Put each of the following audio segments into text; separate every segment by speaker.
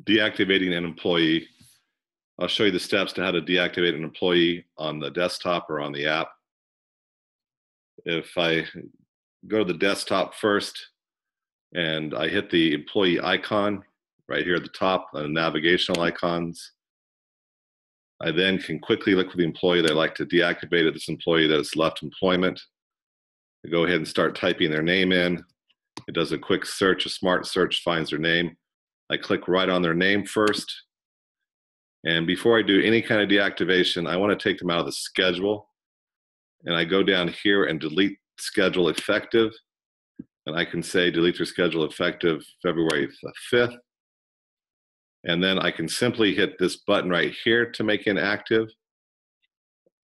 Speaker 1: Deactivating an employee. I'll show you the steps to how to deactivate an employee on the desktop or on the app. If I go to the desktop first and I hit the employee icon right here at the top, the navigational icons, I then can quickly look for the employee that I'd like to deactivate. This employee that has left employment. I go ahead and start typing their name in. It does a quick search, a smart search, finds their name. I click right on their name first. And before I do any kind of deactivation, I want to take them out of the schedule. And I go down here and delete schedule effective. And I can say delete their schedule effective February 5th. And then I can simply hit this button right here to make inactive.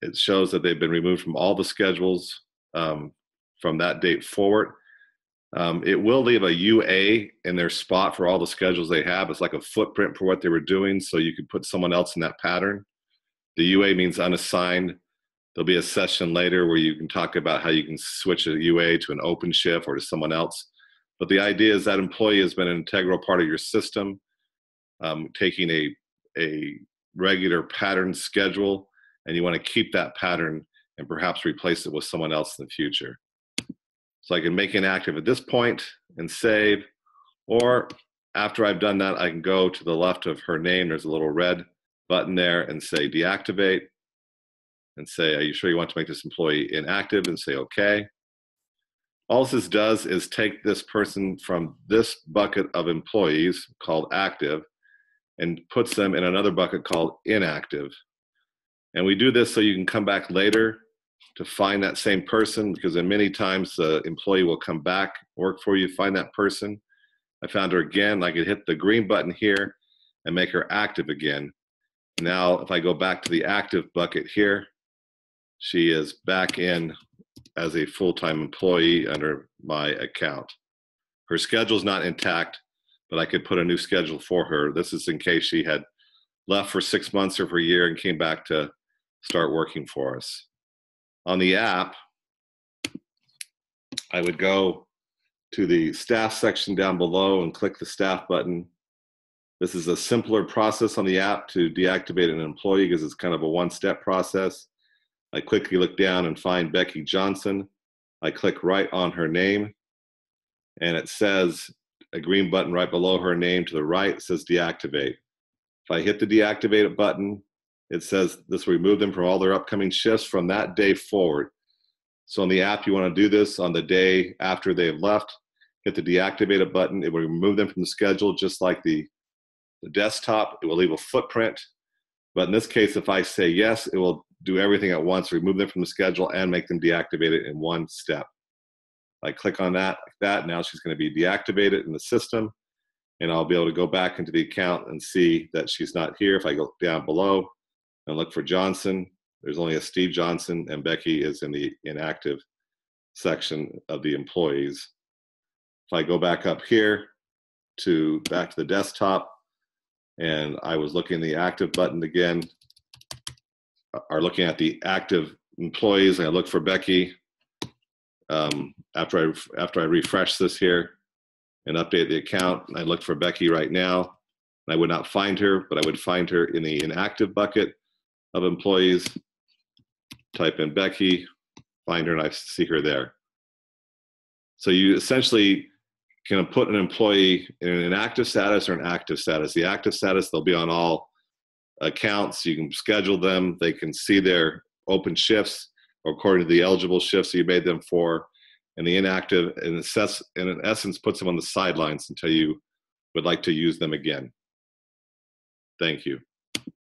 Speaker 1: It shows that they've been removed from all the schedules from that date forward. It will leave a UA in their spot for all the schedules they have. It's like a footprint for what they were doing, so you could put someone else in that pattern. The UA means unassigned. There'll be a session later where you can talk about how you can switch a UA to an open shift or to someone else. But the idea is that employee has been an integral part of your system, taking a regular pattern schedule, and you want to keep that pattern and perhaps replace it with someone else in the future. So I can make inactive at this point and save, or after I've done that, I can go to the left of her name. There's a little red button there and say deactivate and say, are you sure you want to make this employee inactive, and say okay. All this does is take this person from this bucket of employees called active and puts them in another bucket called inactive. And we do this so you can come back later to find that same person, because then many times the employee will come back, work for you, find that person. I found her again. I could hit the green button here and make her active again. Now, if I go back to the active bucket here, she is back in as a full-time employee under my account. Her schedule's not intact, but I could put a new schedule for her. This is in case she had left for 6 months or for a year and came back to start working for us. On the app, I would go to the staff section down below and click the staff button. This is a simpler process on the app to deactivate an employee because it's kind of a one-step process. I quickly look down and find Becky Johnson. I click right on her name, and it says a green button right below her name to the right. It says deactivate. If I hit the deactivate button, it says this will remove them from all their upcoming shifts from that day forward. So on the app, you want to do this on the day after they've left. Hit the deactivate button. It will remove them from the schedule just like the desktop. It will leave a footprint. But in this case, if I say yes, it will do everything at once, remove them from the schedule and make them deactivated in one step. I click on that like that. Now she's going to be deactivated in the system, and I'll be able to go back into the account and see that she's not here. If I go down below and look for Johnson, there's only a Steve Johnson, and Becky is in the inactive section of the employees. If I go back up here back to the desktop, and I was looking at the active button again, or looking at the active employees, and I look for Becky. After I refresh this here and update the account, I look for Becky right now. I would not find her, but I would find her in the inactive bucket of employees. Type in Becky, find her, and I see her there. So you essentially can put an employee in an inactive status or an active status. The active status, they'll be on all accounts. You can schedule them. They can see their open shifts according to the eligible shifts you made them for. And the inactive, in essence, puts them on the sidelines until you would like to use them again. Thank you.